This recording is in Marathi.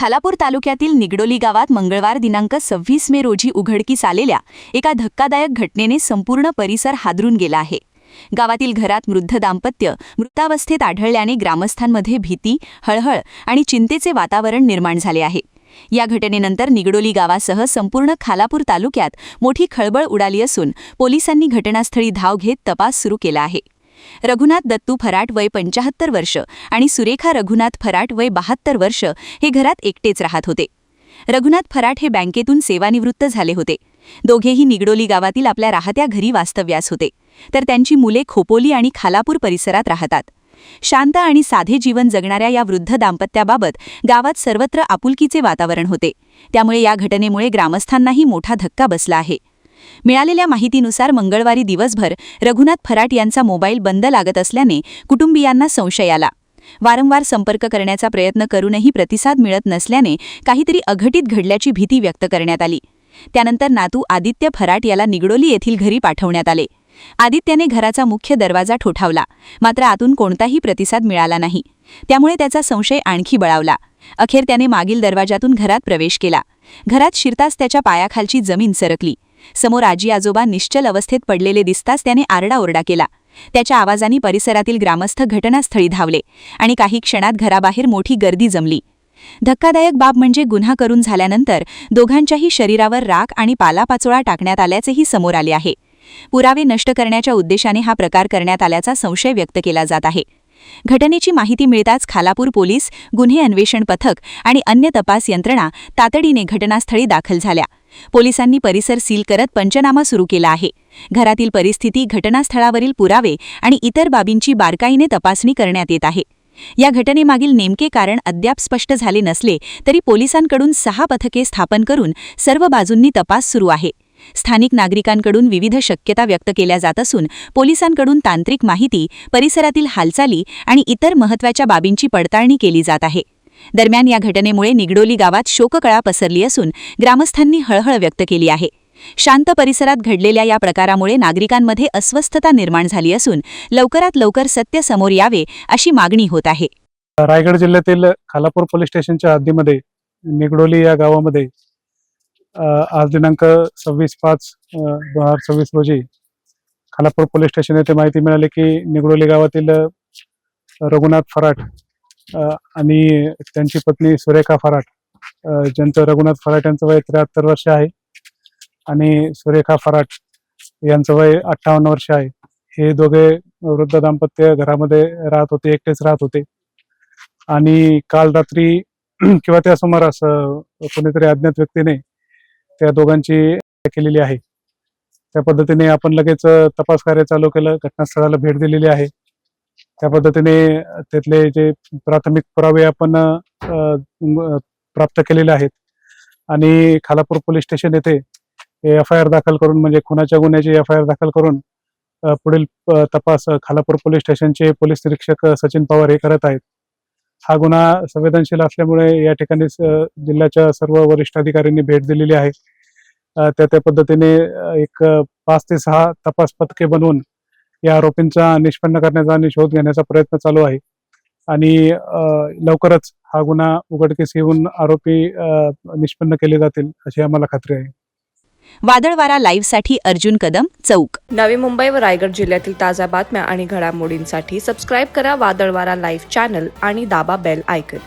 खालापूर तालुक्यातील निगडोली गावात मंगळवार दिनांक 26 मे रोजी उघडकीस आलेल्या एका धक्कादायक घटनेने संपूर्ण परिसर हादरून गेला आहे। गावातील घरात वृद्ध दाम्पत्य मृतावस्थेत आढळल्याने ग्रामस्थांमध्ये भीती, हळहळ आणि चिंतेचे वातावरण निर्माण झाले आहे। या घटनेनंतर निगडोली गावासह संपूर्ण खालापूर तालुक्यात मोठी खळबळ उडाली असून पोलिसांनी घटनास्थळी धाव घेत तपास सुरू केला आहे। रघुनाथ दत्तू फराट वय 75 वर्ष आणि सुरेखा रघुनाथ फराट वय 72 वर्ष हे घरात एकटेच राहत होते। रघुनाथ फराट हे बँकेतून सेवानिवृत्त झाले होते। दोघेही निगडोली गावातील आपल्या राहत्या घरी वास्तव्यास होते, तर त्यांची मुले खोपोली आणि खालापूर परिसरात राहतात। शांत आणि साधे जीवन जगणाऱ्या या वृद्ध दाम्पत्याबाबत गावात सर्वत्र आपुलकीचे वातावरण होते। त्यामुळे या घटनेमुळे ग्रामस्थांनाही मोठा धक्का बसला आहे। मिळालेल्या माहितीनुसार मंगळवारी दिवसभर रघुनाथ फराट यांचा मोबाईल बंद लागत असल्याने कुटुंबियांना संशय आला। वारंवार संपर्क करण्याचा प्रयत्न करूनही प्रतिसाद मिळत नसल्याने काहीतरी अघटित घडल्याची भीती व्यक्त करण्यात आली। त्यानंतर नातू आदित्य फराट याला निगडोली येथील घरी पाठवण्यात आले। आदित्याने घराचा मुख्य दरवाजा ठोठावला, मात्र आतून कोणताही प्रतिसाद मिळाला नाही। त्यामुळे त्याचा संशय आणखी बळावला। अखेर त्याने मागील दरवाजातून घरात प्रवेश केला। घरात शिरताच त्याच्या पायाखालची जमीन सरकली। समोर आजी आजोबा निश्चल अवस्थेत पडलेले दिसताच त्याने आरडाओरडा केला। त्याच्या आवाजाने परिसरातील ग्रामस्थ घटनास्थळी धावले आणि काही क्षणात घराबाहेर मोठी गर्दी जमली। धक्कादायक बाब म्हणजे गुन्हा करून झाल्यानंतर दोघांच्याही शरीरावर राख आणि पालापाचोळा टाकण्यात आल्याचेही समोर आले आहे। पुरावे नष्ट करण्याच्या उद्देशाने हा प्रकार करण्यात आल्याचा संशय व्यक्त केला जात आहे। घटनेची माहिती मिळताच खालापूर पोलीस, गुन्हे अन्वेषण पथक आणि अन्य तपास यंत्रणा तातडीने घटनास्थळी दाखल झाल्या। पोलिसांनी परिसर सील करत पंचनामा सुरू केला आहे। घरातील परिस्थिती, घटनास्थळावरील पुरावे आणि इतर बाबींची बारकाईने तपासणी करण्यात येत आहे। या घटनेमागील नेमके कारण अद्याप स्पष्ट झाले नसले तरी पोलिसांकडून 6 पथके स्थापन करून सर्व बाजूंनी तपास सुरू आहे। स्थानिक नागरिकांकडून विविध शक्यता व्यक्त केल्या जात असून पोलिसांकडून तांत्रिक माहिती, परिसरातील हालचाली आणि इतर महत्त्वाच्या बाबींची पडताळणी केली जात आहे। दरम्यान या घटनेमुळे निगडोली गावात शोककळा पसरली असून ग्रामस्थांनी हळहळ व्यक्त केली आहे। शांत परिसरात घडलेल्या या प्रकारामुळे नागरिकांमध्ये अस्वस्थता निर्माण झाली असून लवकरात लवकर सत्य समोर यावे अशी मागणी होत आहे। रायगड जिल्ह्यातील खालापूर पोलीस स्टेशनच्या हद्दीमध्ये निगडोली या गावामध्ये आज दिनांक 26/5/2026 रोजी खालापूर पोलीस स्टेशन येथे माहिती मिळाली की निगडोली गावातील रघुनाथ फराट आणि त्यांची पत्नी सुरेखा फराट, ज्यांचं रघुनाथ फराट यांचं वय 73 वर्ष आहे आणि सुरेखा फराट यांचं वय 58 वर्ष आहे। हे दोघे वृद्ध दाम्पत्य घरामध्ये राहत होते, एकटेच राहत होते आणि काल रात्री किंवा त्या सुमारास कोणीतरी अज्ञात व्यक्तीने त्या दोघांची हत्या केलेली आहे। त्या पद्धतीने आपण लगेच तपास कार्य चालू केलं, घटनास्थळाला भेट दिलेली आहे। त्या पद्धतीने तिथले जे प्राथमिक पुरावे आपण प्राप्त केलेले आहेत आणि खालापूर पोलीस स्टेशन येथे FIR दाखल करून, म्हणजे खुनाच्या गुन्ह्याची FIR दाखल करून पुढील तपास खालापूर पोलीस स्टेशनचे पोलीस निरीक्षक सचिन पवार हे करत आहेत। हा गुन्हा संवेदनशील असल्यामुळे या ठिकाणी जिल्ह्याच्या सर्व वरिष्ठ अधिकाऱ्यांनी भेट दिलेली आहे। त्या पद्धतीने एक 5 ते 6 तपास पथके बनवून या आरोपींचा निष्पन्न करण्याचा आणि शोध घेण्याचा प्रयत्न चालू आहे आणि लवकरच हा गुन्हा उघडकीस येऊन आरोपी निष्पन्न केले जातील अशी आम्हाला खात्री आहे। वादळवारा लाईव्हसाठी अर्जुन कदम, चौक। नवी मुंबई व रायगड जिल्ह्यातील ताज्या बातम्या आणि घडामोडींसाठी सबस्क्राईब करा वादळवारा लाईव्ह चॅनल आणि दाबा बेल आयकॉन।